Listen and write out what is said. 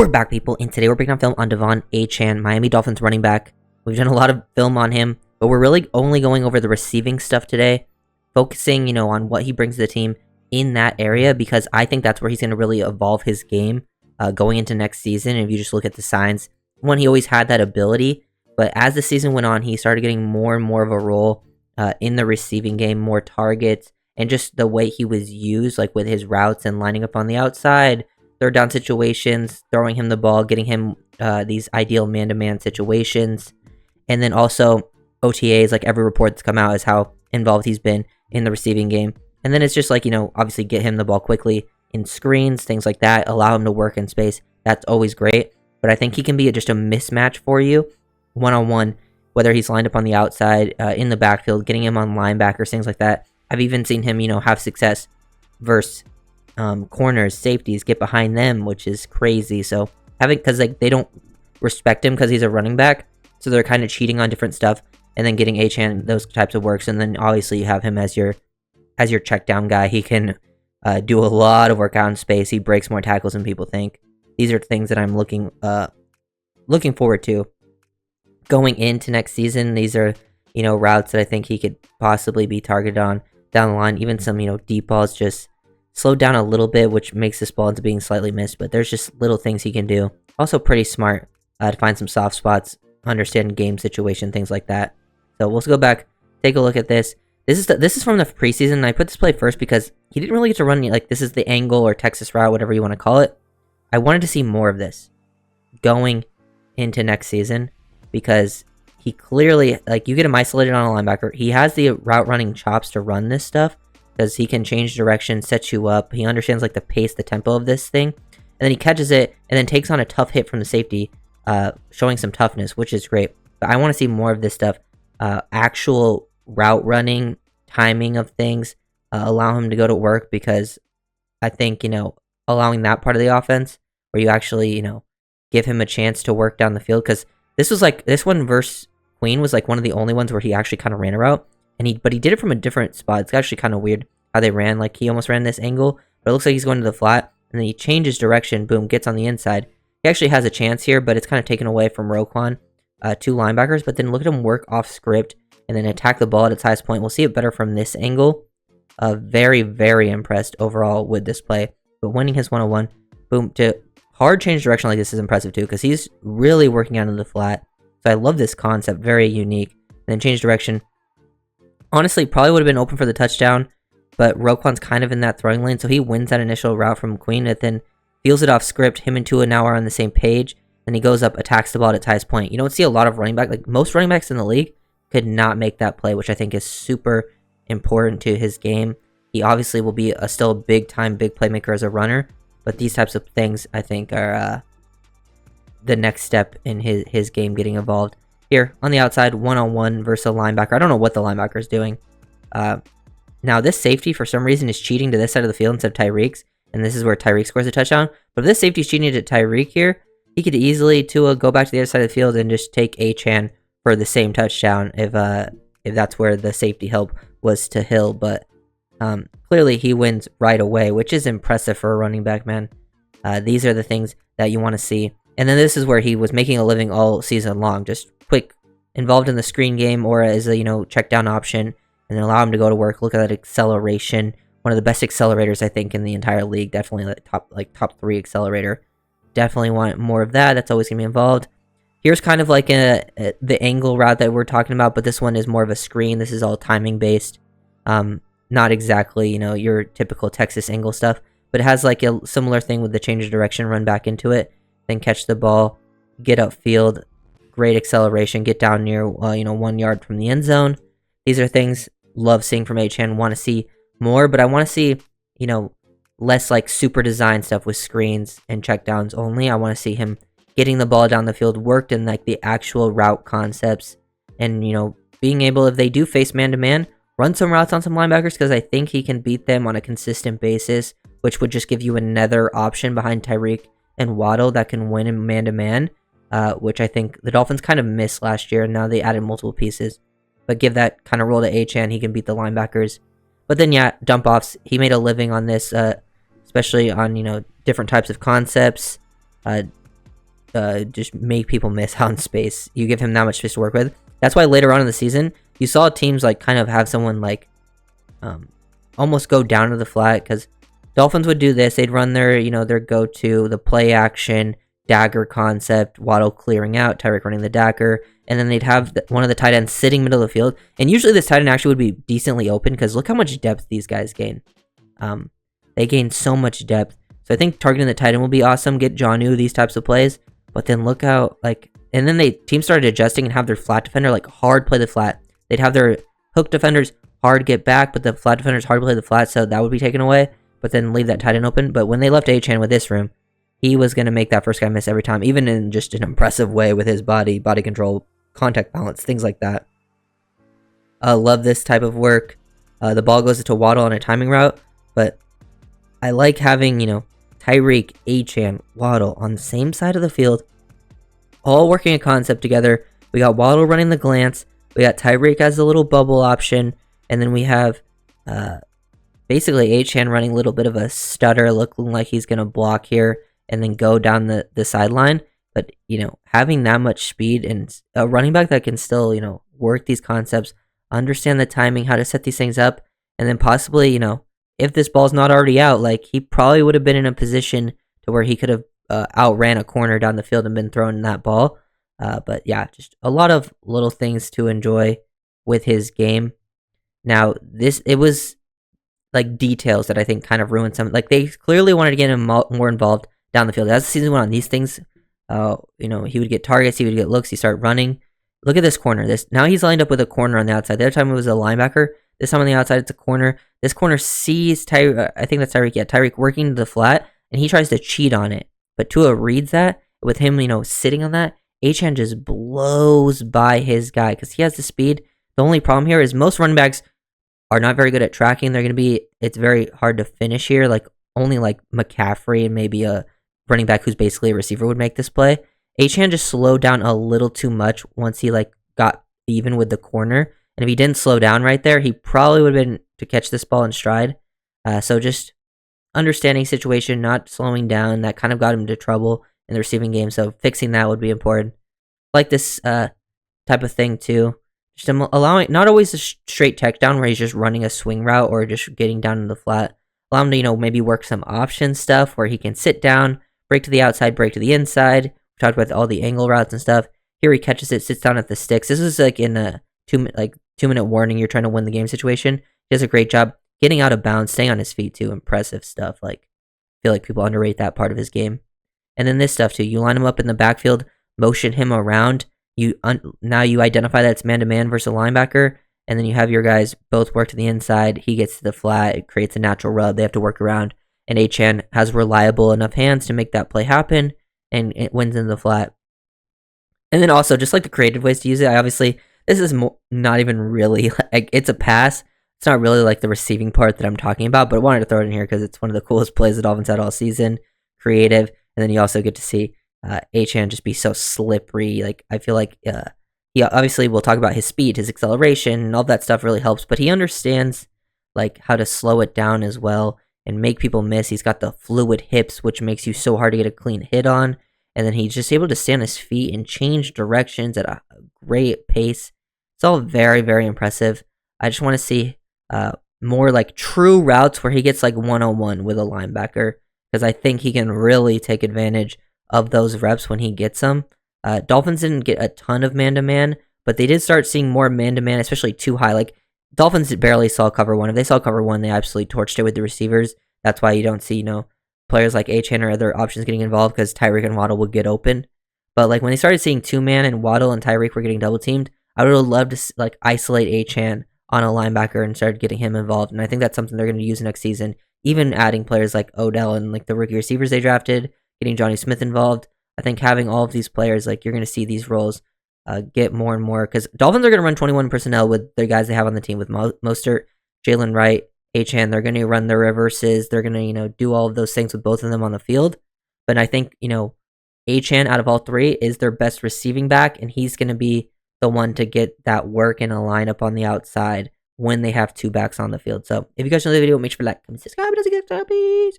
We're back, people, and today we're breaking down film on Devon, Achane, Miami Dolphins running back. We've done a lot of film on him, but we're really only going over the receiving stuff today, focusing, on what he brings to the team in that area, because I think that's where he's going to really evolve his game going into next season. And if you just look at the signs, he always had that ability, but as the season went on, he started getting more and more of a role in the receiving game, more targets, and just the way he was used, like with his routes and lining up on the outside, third down situations, throwing him the ball, getting him these ideal man-to-man situations. And then also OTAs, like every report that's come out, is how involved he's been in the receiving game. And then it's just like, obviously get him the ball quickly in screens, things like that, allow him to work in space. That's always great. But I think he can be just a mismatch for you one-on-one, whether he's lined up on the outside, in the backfield, getting him on linebackers, things like that. I've even seen him, have success versus corners, safeties, get behind them, which is crazy. So because they don't respect him because he's a running back, so they're kind of cheating on different stuff, and then getting Achane those types of works, and then obviously you have him as your check down guy. He can do a lot of work out in space. He breaks more tackles than people think. These are things that I'm looking forward to going into next season. These are routes that I think he could possibly be targeted on down the line. Even some deep balls just slowed down a little bit, which makes this ball into being slightly missed, but there's just little things he can do. Also pretty smart to find some soft spots, understand game situation, things like that. So we'll go back, take a look at this. This is from the preseason. I put this play first because he didn't really get to run, this is the angle or Texas route, whatever you want to call it. I wanted to see more of this going into next season, because he clearly, you get him isolated on a linebacker. He has the route running chops to run this stuff, because he can change direction, set you up. He understands the pace, the tempo of this thing. And then he catches it and then takes on a tough hit from the safety, showing some toughness, which is great. But I want to see more of this stuff. Actual route running, timing of things, allow him to go to work, because I think, allowing that part of the offense where you actually, give him a chance to work down the field, because this one versus Queen was one of the only ones where he actually kind of ran a route. But he did it from a different spot. It's actually kind of weird how they ran. He almost ran this angle, but it looks like he's going to the flat, and then he changes direction, boom, gets on the inside. He actually has a chance here, but it's kind of taken away from Roquan, two linebackers. But then look at him work off script and then attack the ball at its highest point. We'll see it better from this angle. Very, very impressed overall with this play. But winning his 101, boom, to hard change direction like this is impressive too, because he's really working out into the flat. So I love this concept, very unique. And then change direction. Honestly, probably would have been open for the touchdown, but Roquan's kind of in that throwing lane, so he wins that initial route from Queen, and then feels it off script. Him and Tua now are on the same page, and he goes up, attacks the ball at its highest point. You don't see a lot of running back, most running backs in the league could not make that play, which I think is super important to his game. He obviously will be still a big playmaker as a runner, but these types of things I think are the next step in his game getting evolved. Here, on the outside, one-on-one versus a linebacker. I don't know what the linebacker is doing. Now, this safety, for some reason, is cheating to this side of the field instead of Tyreek's, and this is where Tyreek scores a touchdown. But if this safety is cheating to Tyreek here, he could easily, Tua, go back to the other side of the field and just take Achane for the same touchdown if that's where the safety help was to Hill. But clearly, he wins right away, which is impressive for a running back, man. These are the things that you want to see. And then this is where he was making a living all season long, just quick, involved in the screen game or as a check down option, and then allow him to go to work. Look at that acceleration, one of the best accelerators I think in the entire league. Definitely top 3 accelerator. Definitely want more of that. That's always gonna be involved. Here's kind of the angle route that we're talking about, but this one is more of a screen. This is all timing based, not exactly your typical Texas angle stuff, but it has a similar thing with the change of direction, run back into it, then catch the ball, get upfield. Great acceleration, get down near 1 yard from the end zone. These are things love seeing from Achane. Want to see more, but I want to see less super design stuff with screens and checkdowns only. I want to see him getting the ball down the field, worked in the actual route concepts, and being able, if they do face man-to-man, run some routes on some linebackers, because I think he can beat them on a consistent basis, which would just give you another option behind Tyreek and Waddle that can win in man-to-man. Which I think the Dolphins kind of missed last year, and now they added multiple pieces. But give that kind of role to Achane, he can beat the linebackers. But then, yeah, dump-offs. He made a living on this, especially on, different types of concepts. just make people miss out in space. You give him that much space to work with. That's why later on in the season, you saw teams like kind of have someone like almost go down to the flat, because Dolphins would do this. They'd run their, their go-to, the play action, dagger concept, Waddle clearing out, Tyreek running the dagger, and then they'd have one of the tight ends sitting middle of the field. And usually this tight end actually would be decently open, because look how much depth these guys gain. They gain so much depth. So I think targeting the tight end will be awesome, get Jonnu, these types of plays. But then look how, and then teams started adjusting and have their flat defender, hard play the flat. They'd have their hook defenders hard get back, but the flat defenders hard play the flat, so that would be taken away. But then leave that tight end open. But when they left Achane with this room, he was going to make that first guy miss every time, even in just an impressive way with his body control, contact balance, things like that. Love this type of work. The ball goes to Waddle on a timing route, but I like having, Tyreek, Achane, Waddle on the same side of the field, all working a concept together. We got Waddle running the glance, we got Tyreek as a little bubble option, and then we have basically Achane running a little bit of a stutter, looking like he's going to block here and then go down the sideline. But, having that much speed and a running back that can still, work these concepts, understand the timing, how to set these things up, and then possibly, if this ball's not already out, he probably would have been in a position to where he could have outran a corner down the field and been throwing that ball. But yeah, just a lot of little things to enjoy with his game. Now, it was details that I think kind of ruined some. They clearly wanted to get him more involved down the field. As the season went on, these things, he would get targets, he would get looks, he started running. Look at this corner. Now he's lined up with a corner on the outside. The other time it was a linebacker. This time on the outside, it's a corner. This corner sees Tyreek. I think that's Tyreek. Yeah, Tyreek working to the flat, and he tries to cheat on it. But Tua reads that with him, sitting on that. Achane just blows by his guy because he has the speed. The only problem here is most running backs are not very good at tracking. It's very hard to finish here. Only McCaffrey and maybe a running back who's basically a receiver would make this play. Achane just slowed down a little too much once he got even with the corner. And if he didn't slow down right there, he probably would have been to catch this ball in stride. So just understanding situation, not slowing down, that kind of got him into trouble in the receiving game. So fixing that would be important. This type of thing too. Just allowing, not always a straight tech down where he's just running a swing route or just getting down in the flat. Allow him to, maybe work some option stuff where he can sit down, break to the outside, break to the inside. We talked about all the angle routes and stuff. Here he catches it, sits down at the sticks. This is in a 2-minute warning, you're trying to win the game situation. He does a great job getting out of bounds, staying on his feet too. Impressive stuff. I feel like people underrate that part of his game. And then this stuff too. You line him up in the backfield, motion him around. Now you identify that it's man-to-man versus a linebacker, and then you have your guys both work to the inside. He gets to the flat. It creates a natural rub. They have to work around, and Achane has reliable enough hands to make that play happen, and it wins in the flat. And then also, just the creative ways to use it, obviously, this is not even really, it's a pass. It's not really the receiving part that I'm talking about, but I wanted to throw it in here because it's one of the coolest plays the Dolphins had all season. Creative, and then you also get to see Achane just be so slippery. I feel obviously we'll talk about his speed, his acceleration, and all that stuff really helps, but he understands how to slow it down as well and make people miss. He's got the fluid hips, which makes you so hard to get a clean hit on, and then he's just able to stay on his feet and change directions at a great pace. It's all very, very impressive. I just want to see more true routes where he gets one-on-one with a linebacker, because I think he can really take advantage of those reps when he gets them. Dolphins didn't get a ton of man-to-man, but they did start seeing more man-to-man, especially too high. Dolphins barely saw cover one. If they saw cover one, they absolutely torched it with the receivers. That's why you don't see, players like Achane or other options getting involved, because Tyreek and Waddle would get open. But when they started seeing two-man and Waddle and Tyreek were getting double-teamed, I would have loved to isolate Achane on a linebacker and start getting him involved. And I think that's something they're going to use next season. Even adding players like Odell and the rookie receivers they drafted, getting Johnny Smith involved. I think having all of these players, you're going to see these roles get more and more, because Dolphins are going to run 21 personnel with the guys they have on the team with Mostert, Jalen Wright, Achane. They're going to run their reverses. They're going to do all of those things with both of them on the field. But I think Achane out of all three is their best receiving back, and he's going to be the one to get that work in a lineup on the outside when they have two backs on the field. So if you guys enjoyed the video, make sure to like, comment, subscribe, and peace.